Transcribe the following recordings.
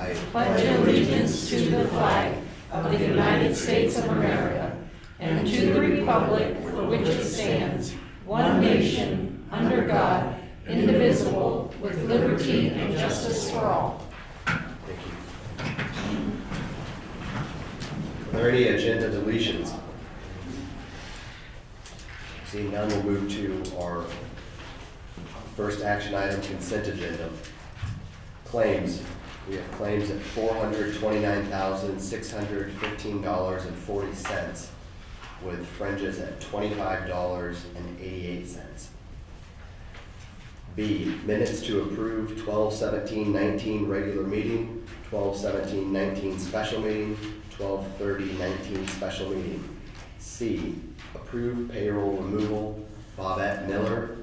I pledge allegiance to the flag of the United States of America and to the republic for which it stands, one nation, under God, indivisible, with liberty and justice for all. Thank you. Are there any agenda deletions? Seeing none, we'll move to our first action item, consent agenda. Claims. We have claims at $429,615.40 with fringes at $25.88. B, minutes to approve 12/17/19 regular meeting, 12/17/19 special meeting, 12/30/19 special meeting. C, approve payroll removal, Bobette Miller,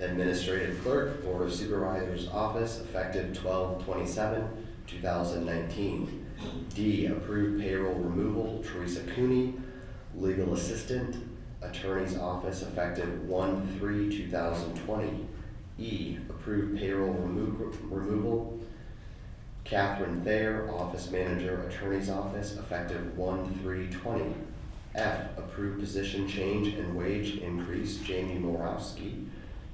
Administrative Clerk, Board of Supervisors Office, effective 12/27/2019. D, approve payroll removal, Teresa Cooney, Legal Assistant, Attorney's Office, effective 1/3/2020. E, approve payroll removal, Catherine Thayer, Office Manager, Attorney's Office, effective 1/3/20. F, approve position change and wage increase, Jamie Morowski,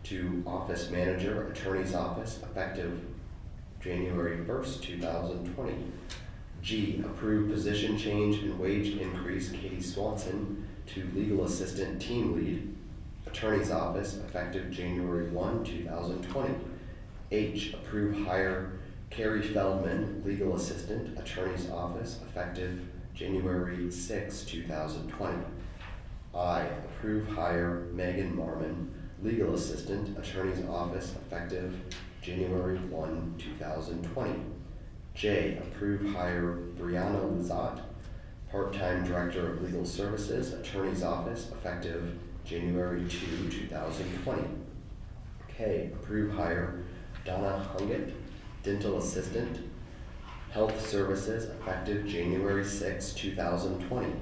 to Office Manager, Attorney's Office, effective January 1st, 2020. G, approve position change and wage increase, Katie Swanson, to Legal Assistant Team Lead, Attorney's Office, effective January 1, 2020. H, approve hire Carrie Feldman, Legal Assistant, Attorney's Office, effective January 6, 2020. I, approve hire Megan Marmon, Legal Assistant, Attorney's Office, effective January 1, 2020. J, approve hire Brianna Lizotte, Part-Time Director of Legal Services, Attorney's Office, effective January 2, 2020. K, approve hire Donna Hungett, Dental Assistant, Health Services, effective January 6, 2020.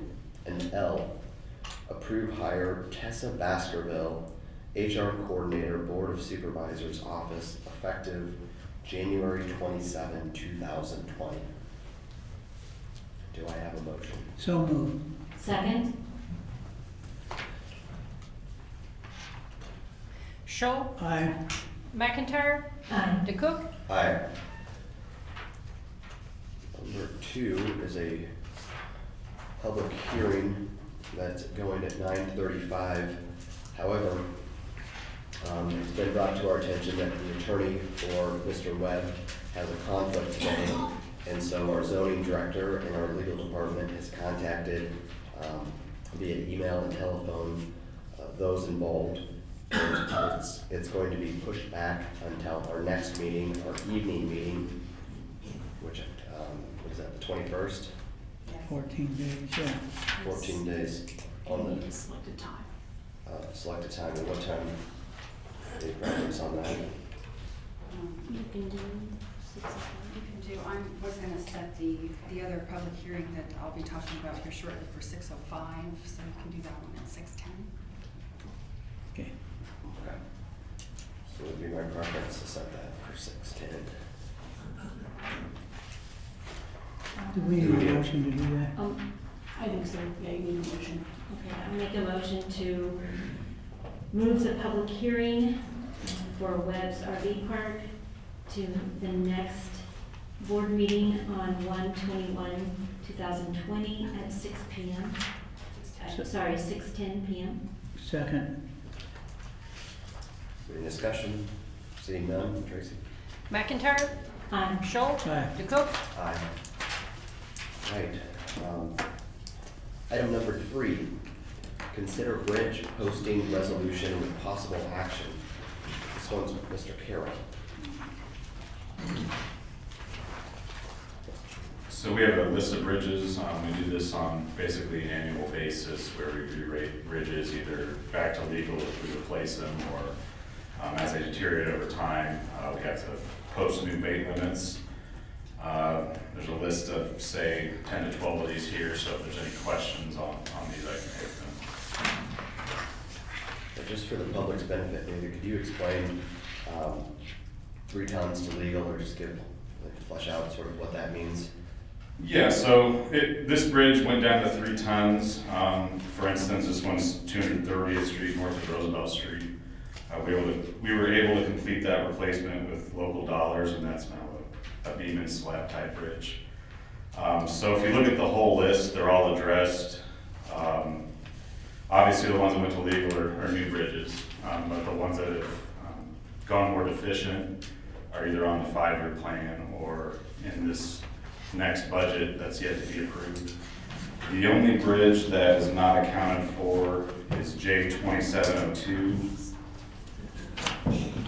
And L, approve hire Tessa Baskerville, HR Coordinator, Board of Supervisors Office, effective January 27, 2020. Do I have a motion? So moved. Second. Scholl, Aye. McIntyre, Aye. DeCook. Aye. Number 2 is a public hearing that's going at 9:35. However, it's been brought to our attention that the attorney for Mr. Webb has a conflict today, and so our zoning director and our legal department has contacted via email and telephone those involved. And it's going to be pushed back until our next meeting, our evening meeting, which is that, the 21st? 14 days, yeah. 14 days on the selected time. selected time. And what time? Any preference on that? You can do 6 o'clock. You can do, I was gonna set the other public hearing that I'll be talking about here shortly for 6:05, so you can do that one at 6:10. Okay. Okay. So it would be my preference to set that for 6:10. Do we need a motion to do that? I think so, yeah, you need a motion. Okay, I'll make a motion to move the public hearing for Webb's RV Park to the next board meeting on 1/21/2020 at 6 p.m. Sorry, 6:10 p.m. Second. Any discussion? Seeing none, Tracy? McIntyre, Scholl, Aye. DeCook. Aye. Right. Item number 3, consider bridge posting resolution with possible action. This one's Mr. Carroll. So we have a list of bridges. We do this on basically an annual basis where we re-rate bridges either back to legal if we replace them or as they deteriorate over time. We have to post new weight limits. There's a list of, say, 10 to 12 of these here, so if there's any questions on these, I can take them. But just for the public's benefit, maybe could you explain 3 tons to legal, or just give like flesh out sort of what that means? Yeah, so this bridge went down to 3 tons. For instance, this one's 230th Street north of Roosevelt Street. We were able to complete that replacement with local dollars, and that's now a beam and slab type bridge. So if you look at the whole list, they're all addressed. Obviously, the ones that went to legal are new bridges, but the ones that have gone more deficient are either on the 5-year plan or in this next budget that's yet to be approved. The only bridge that is not accounted for is J2702.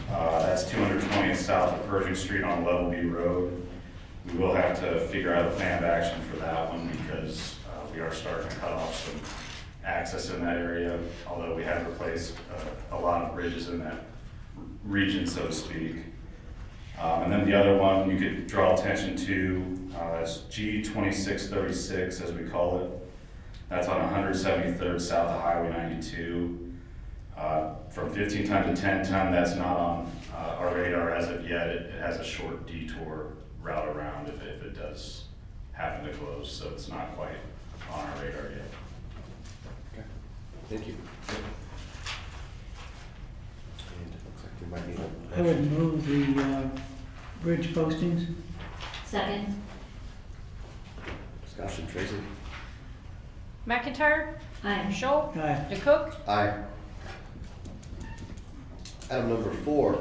That's 220 south of Pershing Street on Level B Road. We will have to figure out a plan of action for that one because we are starting to cut off some access in that area, although we have replaced a lot of bridges in that region, so to speak. And then the other one you could draw attention to is G2636, as we call it. That's on 173rd south of Highway 92. From 15 ton to 10 ton, that's not on our radar as of yet. It has a short detour route around if it does happen to close, so it's not quite on our radar yet. Okay, thank you. And it looks like we might need a I would move the bridge postings. Second. discussion. Tracy? McIntyre, Aye. Schultz, Aye. DeCook, Aye. Item number 4,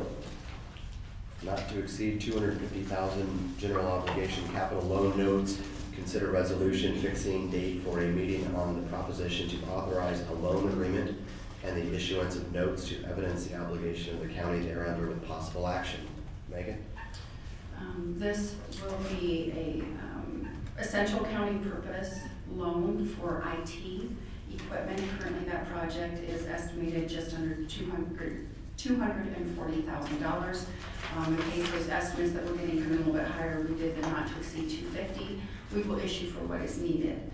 not to exceed 250,000 general obligation capital loan notes. Consider resolution fixing date for a meeting on the proposition to authorize a loan agreement and the issuance of notes to evidence the obligation of the county thereunder with possible action. Megan? This will be a essential county purpose loan for IT equipment. Currently, that project is estimated just under $240,000. In case those estimates that we're getting come in a little bit higher, we did the not to exceed 250. We will issue for what is needed.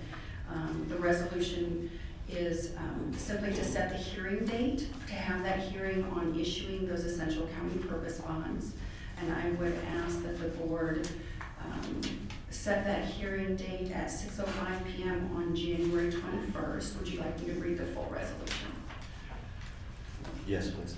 The resolution is simply to set the hearing date, to have that hearing on issuing those essential county purpose bonds. And I would ask that the board set that hearing date at 6:05 p.m. on January 21st. Would you like me to read the full resolution? Yes, please.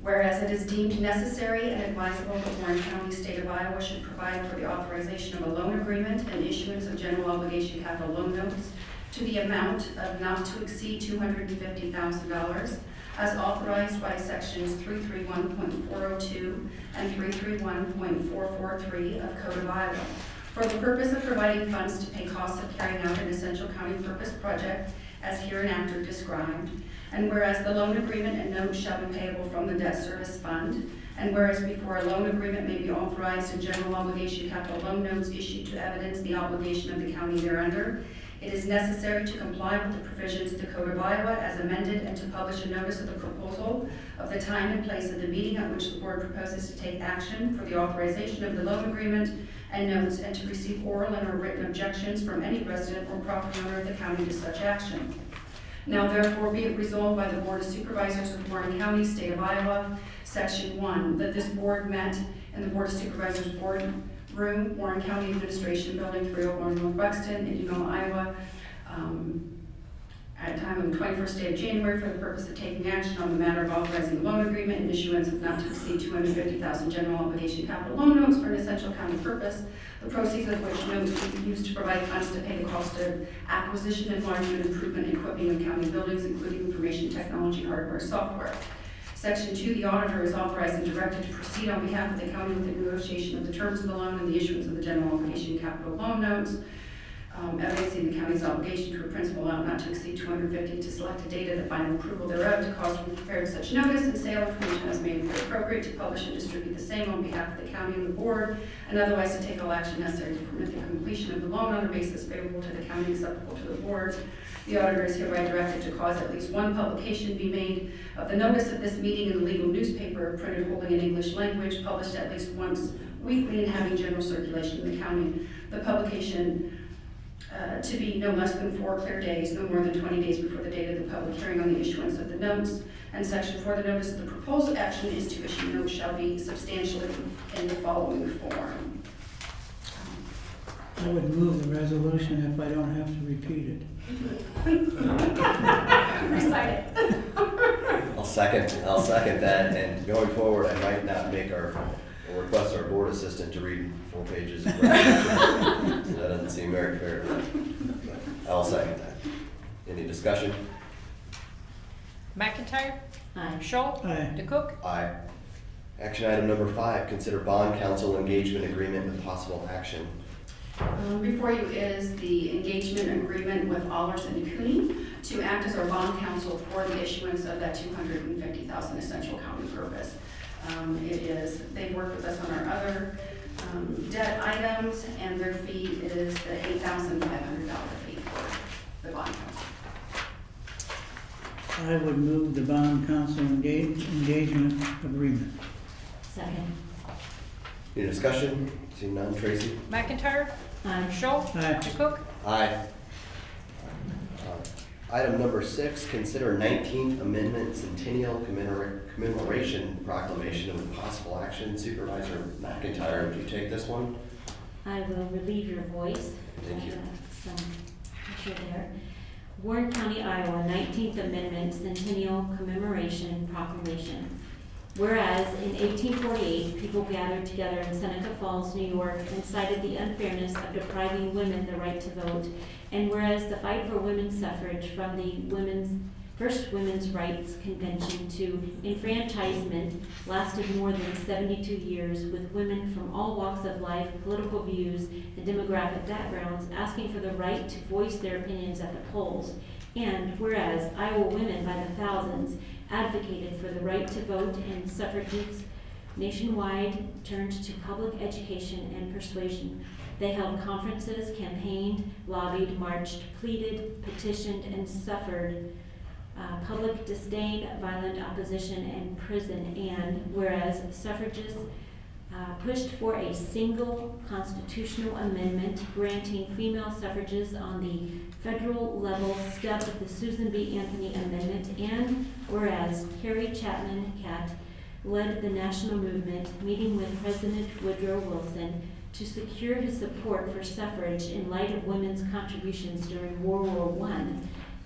Whereas it is deemed necessary and advisable that Warren County, State of Iowa should provide for the authorization of a loan agreement and issuance of general obligation capital loan notes to the amount of not to exceed $250,000 as authorized by sections 331.402 and 331.443 of Code of Iowa for the purpose of providing funds to pay costs of carrying out an essential county purpose project as hereinafter described. And whereas the loan agreement and notes shall be payable from the debt service fund, and whereas before a loan agreement may be authorized and general obligation capital loan notes issued to evidence the obligation of the county thereunder, it is necessary to comply with the provisions of the Code of Iowa as amended and to publish a notice of the proposal of the time and place of the meeting at which the board proposes to take action for the authorization of the loan agreement and notes, and to receive oral and or written objections from any resident or property owner of the county to such action. Now therefore be it resolved by the Board of Supervisors of Warren County, State of Iowa, Section 1, that this board met in the Board of Supervisors Board Room, Warren County Administration Building, 301 North Buxton, Indianola, Iowa, at a time of the 21st day of January for the purpose of taking action on the matter of authorizing a loan agreement and issuance of not to exceed 250,000 general obligation capital loan notes for an essential county purpose, the proceeds of which notes will be used to provide funds to pay the cost of acquisition, enlargement, improvement, and equipping of county buildings, including information technology, hardware, software. Section 2, the auditor is authorized and directed to proceed on behalf of the county with the negotiation of the terms of the loan and the issuance of the general obligation capital loan notes, evidencing the county's obligation to a principal amount not to exceed 250 to select a date of the final approval thereof, to cause to be prepared such notice and sale information as may be appropriate, to publish and distribute the same on behalf of the county and the board, and otherwise to take all action necessary to permit the completion of the loan on a basis favorable to the county, acceptable to the board. The auditor is hereby directed to cause at least one publication be made of the notice of this meeting in the legal newspaper, printed wholly in English language, published at least once weekly and having general circulation in the county. The publication to be no less than 4 clear days, no more than 20 days before the date of the public hearing on the issuance of the notes. And section 4, the notice of the proposed action is to issue notes shall be substantially in the following form. I would move the resolution if I don't have to repeat it. Recite it. I'll second that, and going forward, I might not make or request our board assistant to read 4 pages of resolution. That doesn't seem very fair. I'll second that. Any discussion? McIntyre? Aye. Schultz? Aye. DeCook? Aye. Action item number 5, consider bond counsel engagement agreement with possible action. Before you is the engagement agreement with Allers and Cooney to act as our bond counsel for the issuance of that $250,000 essential county purpose. They've worked with us on our other debt items, and their fee is the $8,500 fee for the bond counsel. I would move the bond council engagement agreement. Second. Any discussion? Seeing none. Tracy? McIntyre? Aye. Schultz? Aye. DeCook? Aye. Item number 6, consider 19th Amendment Centennial Commemoration Proclamation with possible action. Supervisor McIntyre, would you take this one? I will relieve your voice. Thank you. Some pressure there. Warren County, Iowa, 19th Amendment Centennial Commemoration Proclamation. Whereas in 1848, people gathered together in Seneca Falls, New York, and cited the unfairness of depriving women the right to vote. And whereas the fight for women's suffrage from the first Women's Rights Convention to enfranchisement lasted more than 72 years, with women from all walks of life, political views, and demographic backgrounds asking for the right to voice their opinions at the polls. And whereas Iowa women by the thousands advocated for the right to vote, and suffragettes nationwide turned to public education and persuasion. They held conferences, campaigned, lobbied, marched, pleaded, petitioned, and suffered public disdain, violent opposition, and prison. And whereas suffragists pushed for a single constitutional amendment granting female suffrages on the federal level, dubbed the Susan B. Anthony Amendment, and whereas Harry Chapman Catt led the national movement, meeting with President Woodrow Wilson to secure his support for suffrage in light of women's contributions during World War I.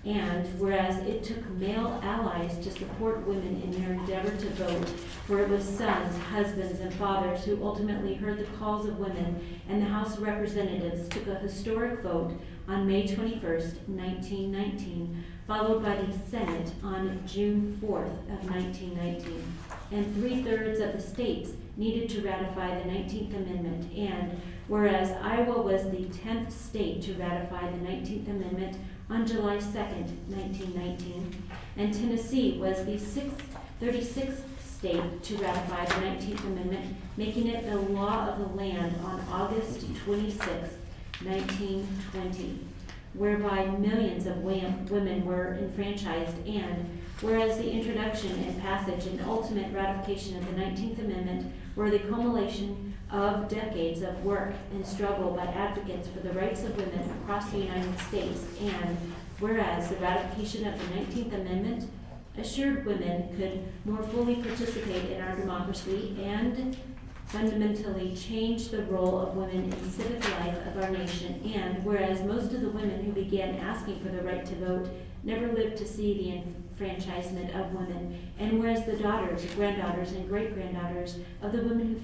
And whereas it took male allies to support women in their endeavor to vote, for it was sons, husbands, and fathers who ultimately heard the calls of women, and the House of Representatives took a historic vote on May 21st, 1919, followed by the Senate on June 4th of 1919. And 3/3 of the states needed to ratify the 19th Amendment. And whereas Iowa was the 10th state to ratify the 19th Amendment on July 2nd, 1919, and Tennessee was the 36th state to ratify the 19th Amendment, making it the law of the land on August 26th, 1920, whereby millions of women were enfranchised. And whereas the introduction and passage and ultimate ratification of the 19th Amendment were the culmination of decades of work and struggle by advocates for the rights of women across the United States. And whereas the ratification of the 19th Amendment assured women could more fully participate in our democracy and fundamentally change the role of women in the civic life of our nation. And whereas most of the women who began asking for the right to vote never lived to see the enfranchisement of women. And whereas the daughters, granddaughters, and great-granddaughters of the women who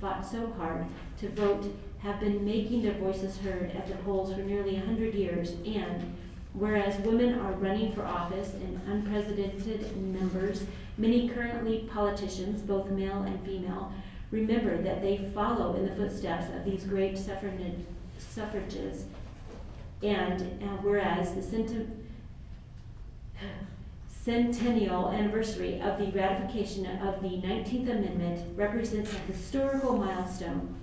fought so hard to vote have been making their voices heard at the polls for nearly 100 years. And whereas women are running for office in unprecedented numbers, many currently politicians, both male and female, remember that they follow in the footsteps of these great suffrages. And whereas the centennial anniversary of the ratification of the 19th Amendment represents a historical milestone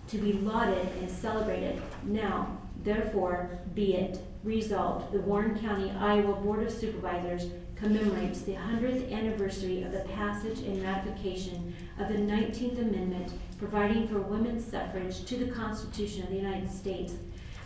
to be lauded and celebrated. Now, therefore, be it resolved, the Warren County, Iowa Board of Supervisors commemorates the 100th anniversary of the passage and ratification of the 19th Amendment, providing for women's suffrage to the Constitution of the United States.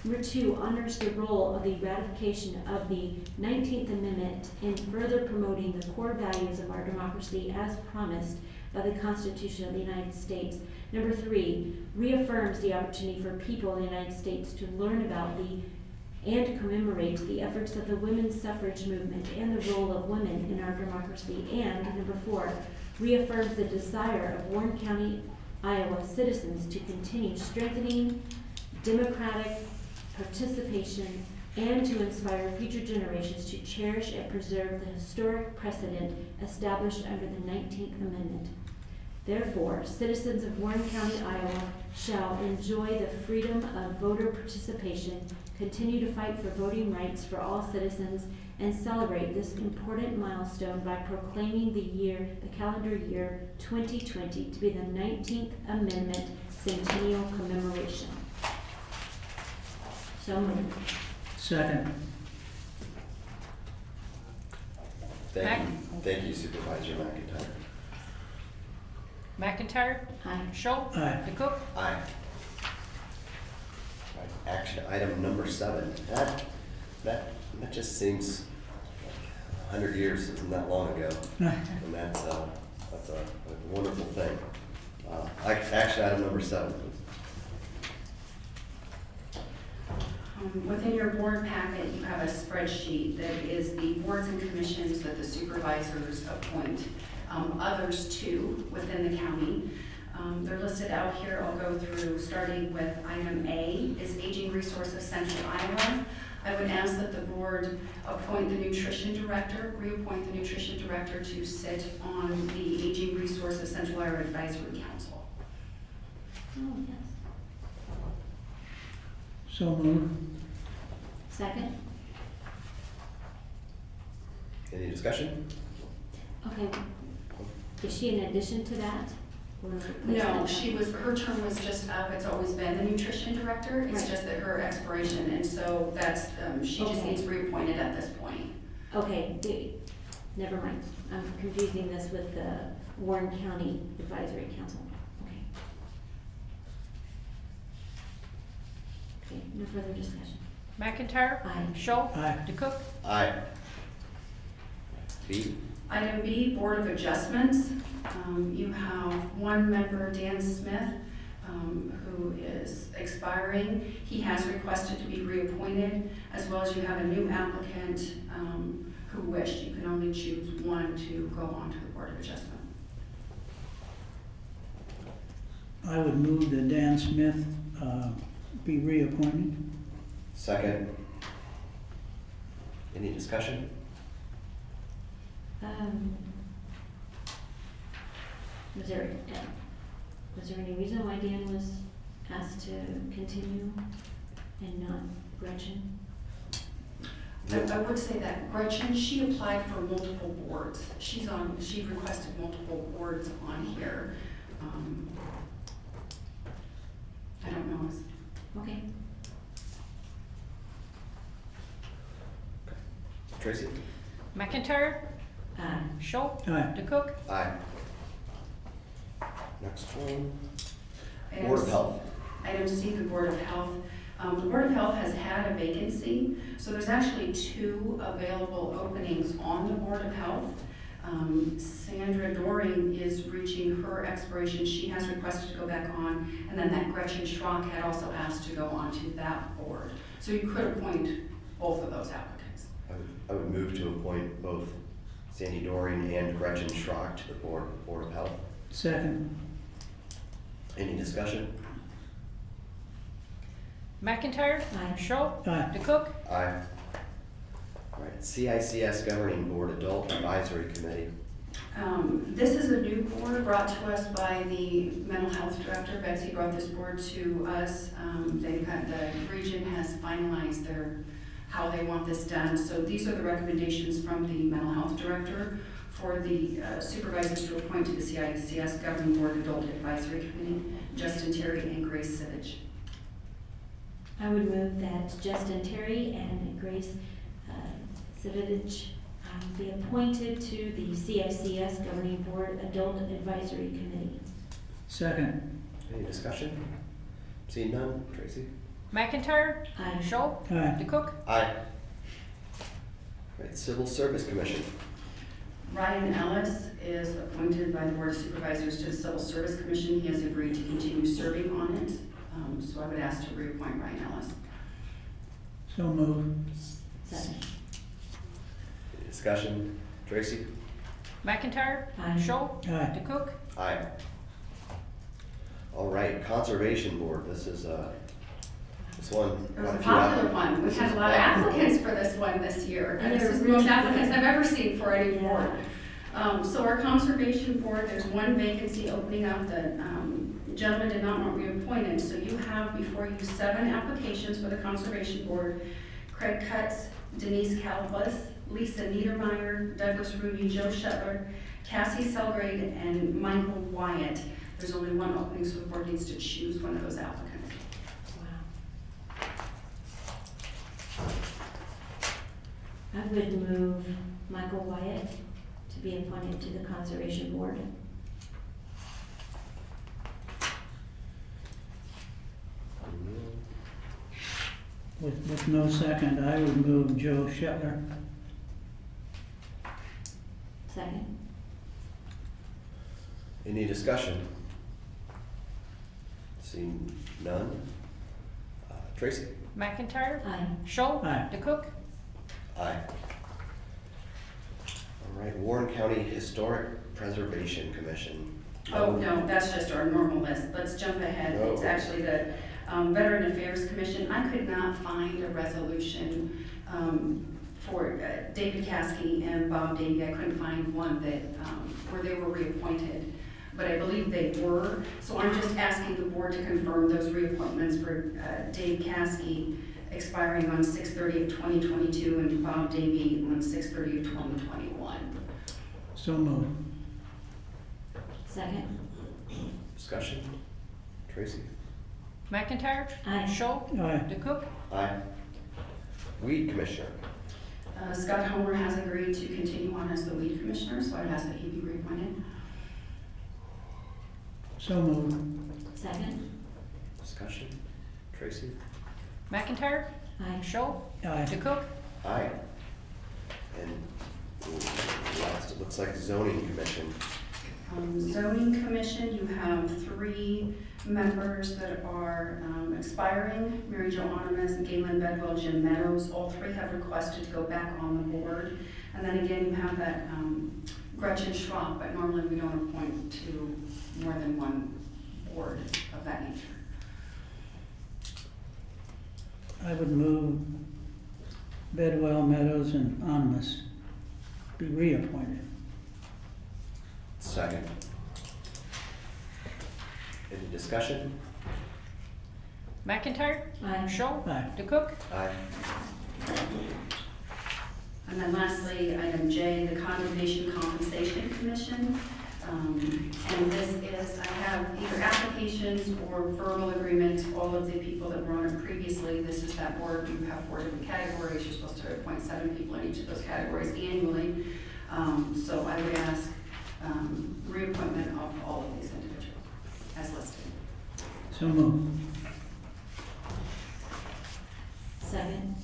Number 2, honors the role of the ratification of the 19th Amendment in further promoting the core values of our democracy as promised by the Constitution of the United States. Number 3, reaffirms the opportunity for people in the United States to learn about and commemorate the efforts of the women's suffrage movement and the role of women in our democracy. And number 4, reaffirms the desire of Warren County, Iowa citizens to continue strengthening democratic participation and to inspire future generations to cherish and preserve the historic precedent established under the 19th Amendment. Therefore, citizens of Warren County, Iowa shall enjoy the freedom of voter participation, continue to fight for voting rights for all citizens, and celebrate this important milestone by proclaiming the calendar year 2020 to be the 19th Amendment Centennial Commemoration. So moved. Second. Thank you Supervisor McIntyre. McIntyre? Aye. Schultz? Aye. DeCook? Aye. All right, action item number 7. That just seems like 100 years isn't that long ago, and that's a wonderful thing. Action item number 7, please. Within your board packet, you have a spreadsheet that is the boards and commissions that the supervisors appoint others to within the county. They're listed out here. I'll go through, starting with item A is Aging Resource of Central Iowa. I would ask that the board appoint the nutrition director, reappoint the nutrition director to sit on the Aging Resource of Central Iowa Advisory Council. Oh, yes. So moved. Second? Any discussion? Okay. Is she in addition to that? Or No, replacement? her term was just up. It's always been the nutrition director. It's Right. just that her expiration, and so that's, she just Okay. needs reappointed at this point. Okay, never mind. I'm confusing this with the Warren County Advisory Council. Okay. Okay, no further discussion. McIntyre? Aye. Schultz? Aye. DeCook? Aye. B. Item B, Board of Adjustments. You have one member, Dan Smith, who is expiring. He has requested to be reappointed, as well as you have a new applicant who wished. You can only choose one to go on to the Board of Adjustment. I would move that Dan Smith be reappointed. Second. Any discussion? Was there any reason why Dan was asked to continue and not Gretchen? I would say that Gretchen, she applied for multiple boards. She requested multiple boards on here. I don't know. Okay. Tracy? McIntyre? Aye. Schultz? Aye. DeCook? Aye. Next one. Item Board of C- Health. Item C, the Board of Health. The Board of Health has had a vacancy, so there's actually 2 available openings on the Board of Health. Sandra Doring is reaching her expiration. She has requested to go back on, and then that Gretchen Schrock had also asked to go on to that board. So you could appoint both of those applicants. I would move to appoint both Sandy Doring and Gretchen Schrock to the Board of Health. Second. Any discussion? McIntyre? Aye. Schultz? Aye. DeCook? Aye. All right, CICS Governing Board Adult Advisory Committee. This is a new board brought to us by the mental health director. Betsy brought this board to us. The region has finalized how they want this done. So these are the recommendations from the mental health director for the supervisors to appoint to the CICS Governing Board Adult Advisory Committee, Justin Terry and Grace Sivich. I would move that Justin Terry and Grace Sivich be appointed to the CICS Governing Board Adult Advisory Committee. Second. Any discussion? Seeing none, Tracy? McIntyre. Aye. Scholl. Aye. DeCook. Aye. Right, Civil Service Commission. Ryan Ellis is appointed by the Board of Supervisors to the Civil Service Commission. He has agreed to continue serving on it, so I would ask to reappoint Ryan Ellis. So moved. Second. Any discussion? Tracy? McIntyre. Aye. Scholl. Aye. DeCook. Aye. All right, Conservation Board, this is, this one. It was a few popular app- one. We've this had is a lot of popular. applicants for this one this year. And This they're is the most really applicants good. I've ever seen for any Yeah. board. So our Conservation Board, there's one vacancy opening up. The gentleman did not want reappointed, so you have before you 7 applications for the Conservation Board. Craig Cutts, Denise Calabas, Lisa Niedermeyer, Douglas Ruby, Joe Shetler, Cassie Selgrade, and Michael Wyatt. There's only one opening, so the board needs to choose one of those applicants. Wow. I would move Michael Wyatt to be appointed to the Conservation Board. With no second, I would move Joe Shetler. Second. Any discussion? Seeing none? Tracy? McIntyre. Aye. Scholl. Aye. DeCook. Aye. All right, Warren County Historic Preservation Commission. Oh, no, that's just our normal list. Let's jump ahead. It's Oh. actually the Veteran Affairs Commission. I could not find a resolution for David Caskey and Bob Davy. I couldn't find one that, where they were reappointed, but I believe they were. So I'm just asking the board to confirm those reappointments for Dave Caskey expiring on 6/30 of 2022 and Bob Davy on 6/30 of 2021. So moved. Second. Discussion? Tracy? McIntyre. Aye. Scholl. Aye. DeCook. Aye. Weed Commissioner. Scott Homer has agreed to continue on as the weed commissioner, so I'd ask that he be reappointed. So moved. Second. Discussion? Tracy? McIntyre. Aye. Scholl. Aye. DeCook. Aye. And last, it looks like Zoning Commission. Zoning Commission, you have 3 members that are expiring, Mary Jo Onomus, Galen Bedwell, Jim Meadows. All 3 have requested to go back on the board. And then again, you have that Gretchen Schrock, but normally we don't appoint to more than one board of that nature. I would move Bedwell, Meadows, and Onomus be reappointed. Second. Any discussion? McIntyre. Aye. Scholl. Aye. DeCook. Aye. And then lastly, item J, the Condemnation Compensation Commission. And this is, I have either applications or verbal agreements, all of the people that were on it previously. This is that board, you have 4 different categories. You're supposed to appoint 7 people in each of those categories annually. So I would ask reappointment of all of these individuals as listed. So moved. Second.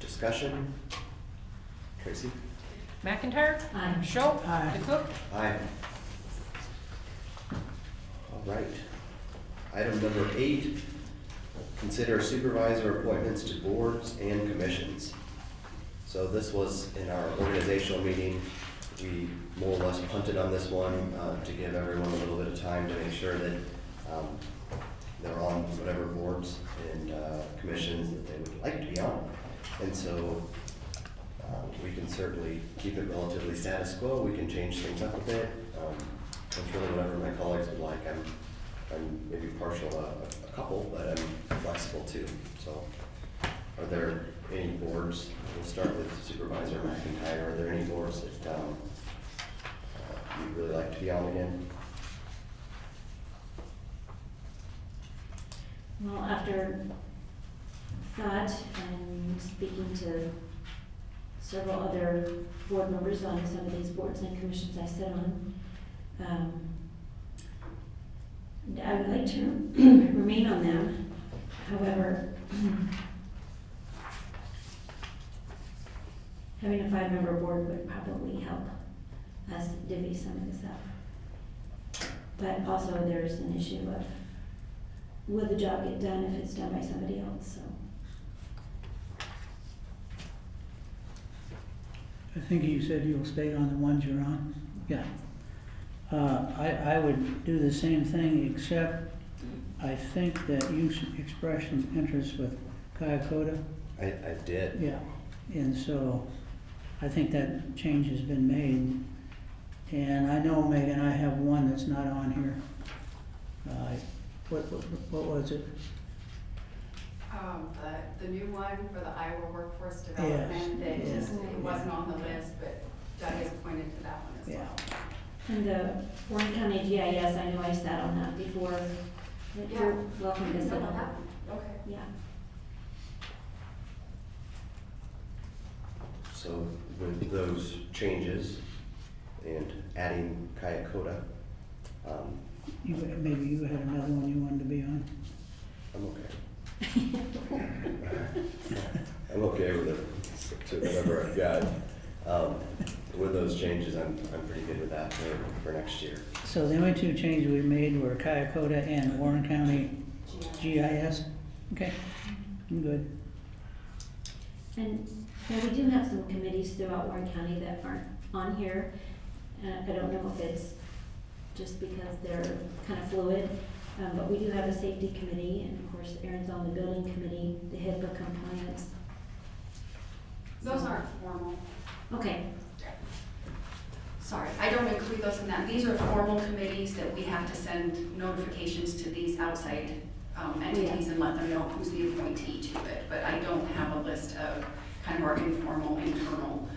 Discussion? Tracy? McIntyre. Aye. Scholl. Aye. DeCook. Aye. All right. Item number 8, consider supervisor appointments to boards and commissions. So this was in our organizational meeting. We more or less punted on this one to give everyone a little bit of time to make sure that they're on whatever boards and commissions that they would like to be on. And so we can certainly keep it relatively status quo. We can change things up a bit. It's really whatever my colleagues would like. I'm maybe partial to a couple, but I'm flexible too. So are there any boards, we'll start with Supervisor McIntyre, are there any boards that you'd really like to be on again? Well, after thought and speaking to several other board members on some of these boards and commissions I sit on, I would like to remain on them. However, having a 5-member board would probably help us divvy some of this up. But also there's an issue of, will the job get done if it's done by somebody else, so. I think you said you'll stay on the ones you're on? Yeah. I would do the same thing, except I think that you expressed some interest with Kayakota. I did. Yeah, and so I think that change has been made. And I know, Megan, I have one that's not on here. What was it? The new one for the Iowa Workforce Development, that Yes, just, it wasn't on the list, but Doug has pointed to that one as Yeah. well. And the Warren County GIS, I know I sat on that before. You're welcome to sit on that. Okay. Yeah. So with those changes and adding Kayakota, Maybe you had another one you wanted to be on? I'm okay. I'm okay with it, to whatever I've got. With those changes, I'm pretty good with that for next year. So the only two changes we made were Kayakota and Warren County GIS? Okay, I'm good. And yeah, we do have some committees throughout Warren County that aren't on here. I don't know if it's just because they're kind of fluid, but we do have a safety committee, and of course Erin's on the building committee, the HIPAA compliance. Those aren't formal. Okay, Sorry, I don't include those in that. These are formal committees that we have to send notifications to these outside entities and let them know who's the appointee to it. But I don't have a list of kind of our informal, internal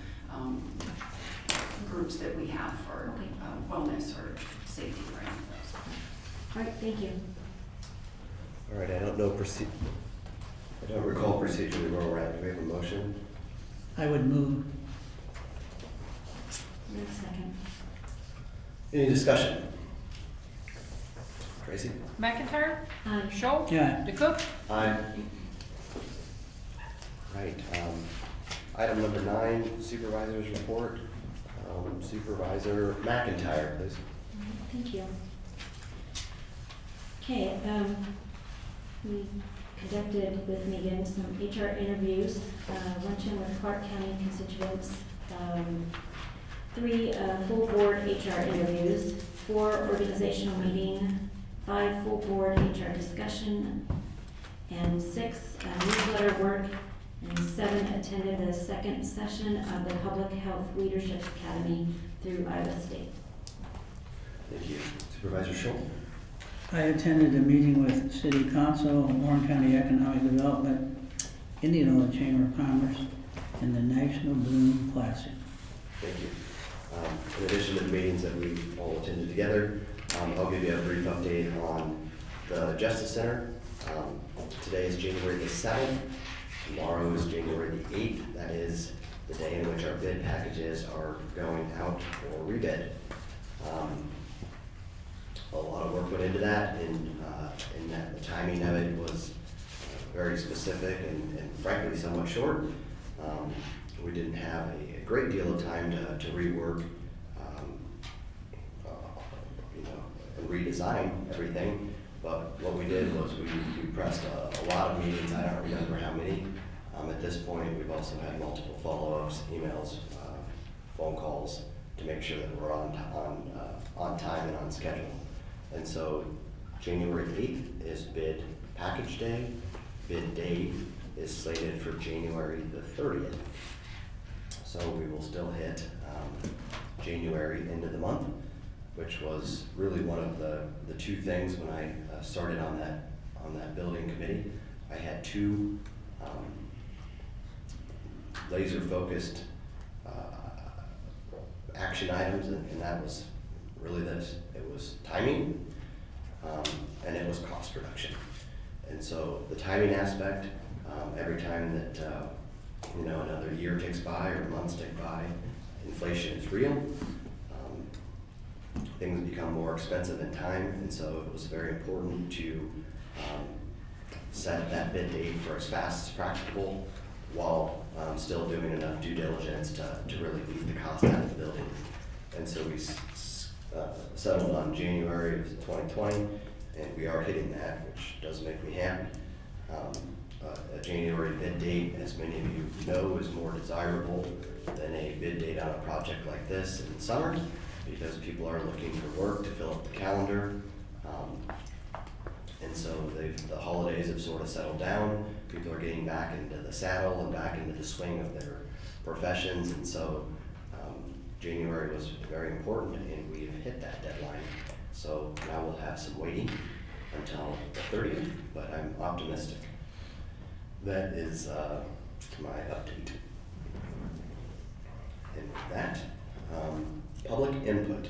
groups that we have for Okay. wellness or safety or any of those. all right, thank you. All right, I don't recall procedurally where we're at. Do we have a motion? I would move. Wait a second. Any discussion? Tracy? McIntyre, Um, Schultz, Yeah. DeCook, Aye. Right, item number 9, supervisor's report. Supervisor McIntyre, please. Thank you. Okay, we conducted with Megan some HR interviews, luncheon with Clark County constituents, 3 full board HR interviews, 4 organizational meeting, 5 full board HR discussion, and 6 newsletter work, and 7 attended the second session of the Public Health Leadership Academy through Iowa State. Thank you. Supervisor Schultz? I attended a meeting with City Council, Warren County Economic Development, Indianola Chamber of Commerce, and the National Bloom Classic. Thank you. In addition to the meetings that we all attended together, I'll give you a brief update on the Justice Center. Today is January the 7th. Tomorrow is January the 8th. That is the day in which our bid packages are going out for rebid. A lot of work went into that, and that the timing of it was very specific and frankly somewhat short. We didn't have a great deal of time to rework, and redesign everything. But what we did was we pressed a lot of meetings. I don't remember how many. At this point, we've also had multiple follow-ups, emails, phone calls to make sure that we're on time and on schedule. And so January 8th is bid package day. Bid date is slated for January the 30th. So we will still hit January end of the month, which was really one of the 2 things when I started on that building committee. I had 2 laser-focused action items, and that was really this. It was timing, and it was cost reduction. And so the timing aspect, every time that another year ticks by or months tick by, inflation is real. Things become more expensive in time, and so it was very important to set that bid date for as fast as practicable while still doing enough due diligence to really beat the cost out of the building. And so we settled on January of 2020, and we are hitting that, which does make me happy. A January bid date, as many of you know, is more desirable than a bid date on a project like this in the summer, because people are looking for work to fill up the calendar. And so the holidays have sort of settled down. People are getting back into the saddle and back into the swing of their professions. And so January was very important, and we have hit that deadline. So now we'll have some waiting until the 30th, but I'm optimistic. That is my update. And with that, public input.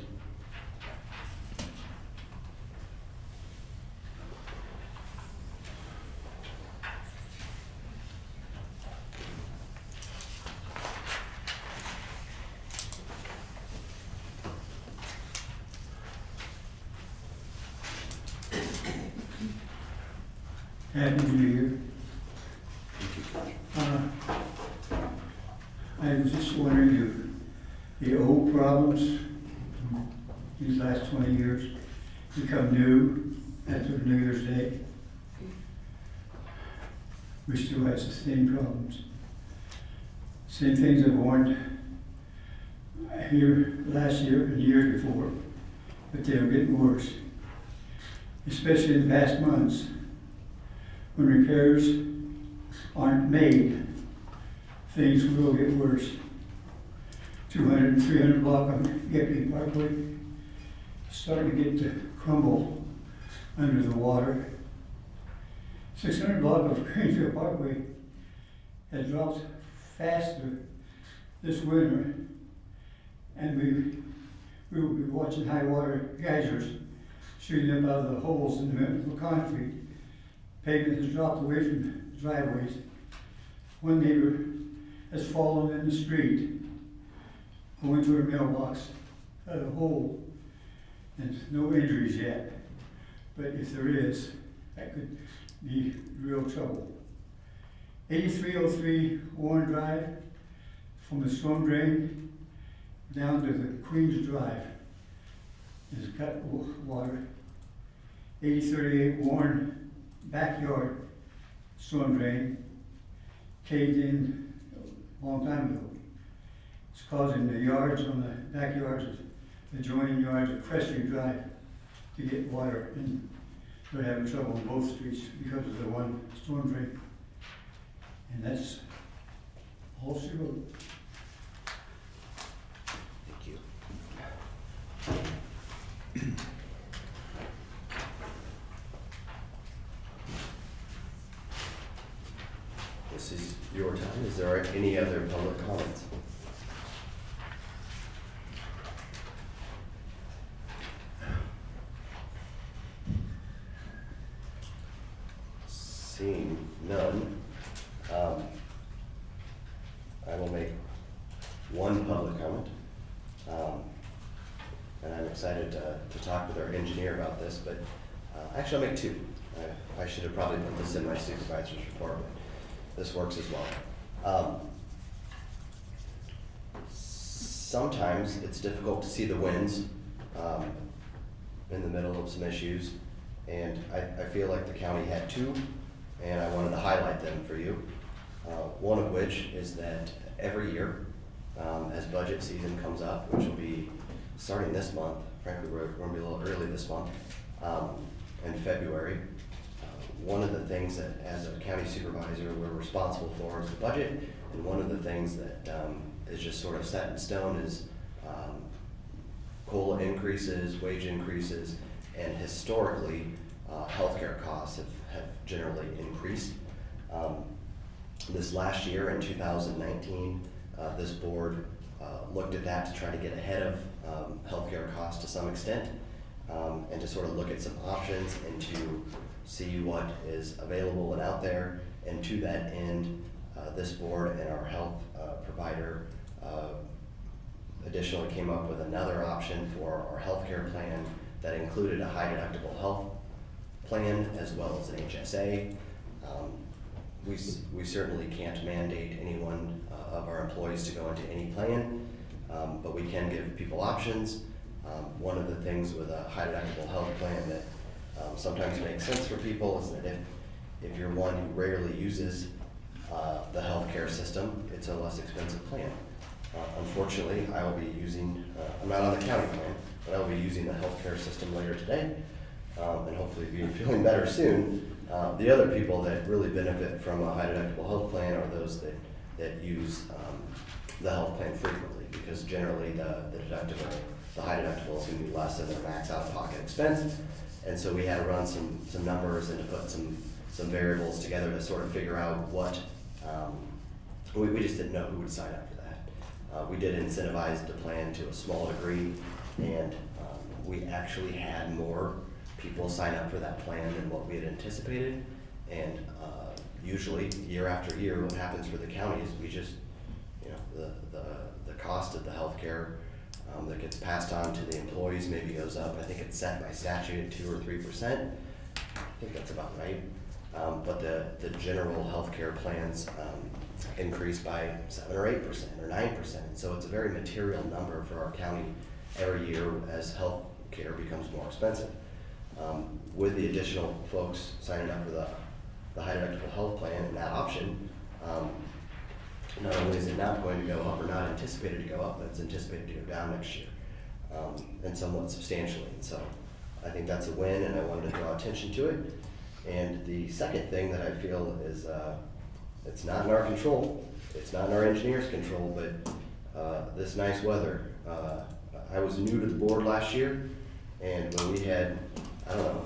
Happy New Year. I was just wondering if the old problems from these last 20 years become new after New Year's Day. We still have the same problems. Same things I've warned here last year and the year before, but they're getting worse, especially in the past months. When repairs aren't made, things will get worse. 200 and 300 block of Gepke Parkway starting to get to crumble under the water. 600 block of Greenfield Parkway has dropped faster this winter, and we will be watching high water geysers shooting up out of the holes in the concrete. Pavement has dropped away from driveways. One neighbor has fallen in the street, going to her mailbox, out of a hole, and no injuries yet. But if there is, that could be real trouble. 8303 Warren Drive, from the storm drain down to the Queens Drive, has got water. 8038 Warren backyard storm drain caved in a long time ago. It's causing the yards on the backyards, the adjoining yards of Crestry Drive to get water, and they're having trouble on both streets because of the one storm drain. And that's all she wrote. Thank you. This is your time. Is there any other public comments? Seeing none, I will make one public comment. And I'm excited to talk with our engineer about this, but actually I'll make two. I should have probably put this in my supervisor's report, but this works as well. Sometimes it's difficult to see the winds in the middle of some issues, and I feel like the county had two, and I wanted to highlight them for you. One of which is that every year, as budget season comes up, which will be starting this month, frankly we're going to be a little early this month, in February, one of the things that as a county supervisor we're responsible for is the budget, and one of the things that is just sort of set in stone is COLA increases, wage increases, and historically healthcare costs have generally increased. This last year in 2019, this board looked at that to try to get ahead of healthcare costs to some extent, and to sort of look at some options and to see what is available and out there. And to that end, this board and our health provider additionally came up with another option for our healthcare plan that included a high deductible health plan as well as an HSA. We certainly can't mandate any one of our employees to go into any plan, but we can give people options. One of the things with a high deductible health plan that sometimes makes sense for people is that if you're one who rarely uses the healthcare system, it's a less expensive plan. Unfortunately, I will be using, I'm not on the county plan, but I will be using the healthcare system later today, and hopefully be feeling better soon. The other people that really benefit from a high deductible health plan are those that use the health plan frequently, because generally the high deductible is going to be less than their max out-of-pocket expense. And so we had to run some numbers and to put some variables together to sort of figure out what, we just didn't know who would sign up for that. We did incentivize the plan to a small degree, and we actually had more people sign up for that plan than what we had anticipated. And usually, year after year, what happens for the county is we just, the cost of the healthcare that gets passed on to the employees maybe goes up. I think it's set by statute at 2 or 3%. I think that's about right. But the general healthcare plans increase by 7 or 8% or 9%. So it's a very material number for our county every year as health care becomes more expensive. With the additional folks signing up for the high deductible health plan and that option, not only is it not going to go up or not anticipated to go up, but it's anticipated to go down next year, and somewhat substantially. And so I think that's a win, and I wanted to draw attention to it. And the second thing that I feel is it's not in our control, it's not in our engineers' control, but this nice weather. I was new to the board last year, and when we had,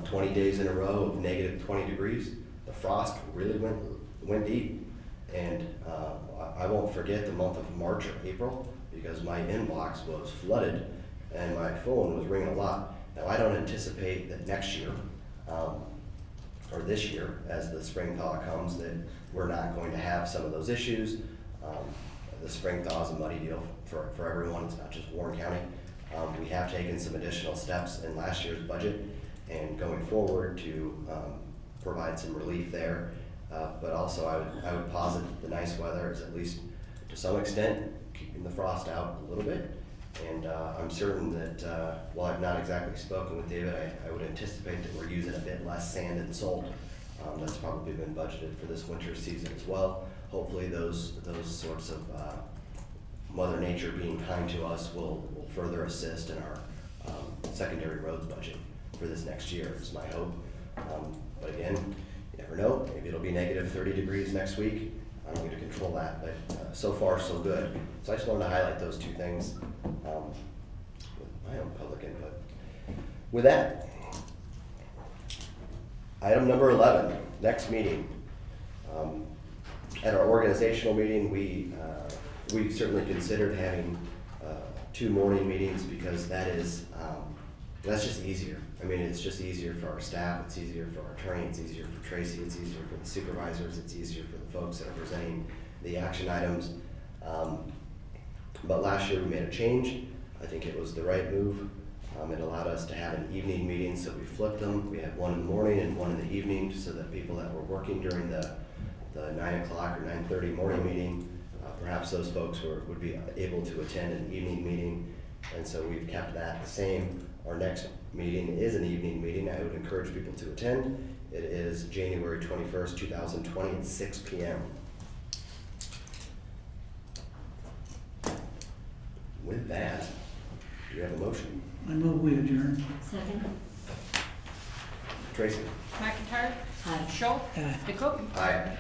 20 days in a row of negative 20 degrees, the frost really went deep. And I won't forget the month of March or April, because my inbox was flooded and my phone was ringing a lot. Now, I don't anticipate that next year, or this year, as the spring thaw comes, that we're not going to have some of those issues. The spring thaw is a muddy deal for everyone, it's not just Warren County. We have taken some additional steps in last year's budget and going forward to provide some relief there. But also I would posit the nice weather is at least to some extent keeping the frost out a little bit. And I'm certain that while I've not exactly spoken with David, I would anticipate that we're using a bit less sand and salt. That's probably been budgeted for this winter season as well. Hopefully those sorts of Mother Nature being kind to us will further assist in our secondary roads budget for this next year, is my hope. But again, you never know, maybe it'll be negative 30 degrees next week. I don't get to control that, but so far so good. So I just wanted to highlight those two things with my own public input. With that, item number 11, next meeting. At our organizational meeting, we certainly considered having 2 morning meetings, because that's just easier. I mean, it's just easier for our staff, it's easier for our attorney, it's easier for Tracy, it's easier for the supervisors, it's easier for the folks that are presenting the action items. But last year we made a change. I think it was the right move. It allowed us to have an evening meeting, so we flipped them. We had one in the morning and one in the evening, so that people that were working during the 9 o'clock or 9:30 morning meeting, perhaps those folks would be able to attend an evening meeting. And so we've kept that the same. Our next meeting is an evening meeting. I would encourage people to attend. It is January 21st, 2020 at 6 p.m. With that, do you have a motion? I move we adjourn. Second? Tracy? McIntyre. Aye. Schultz. Aye. DeCook. Aye.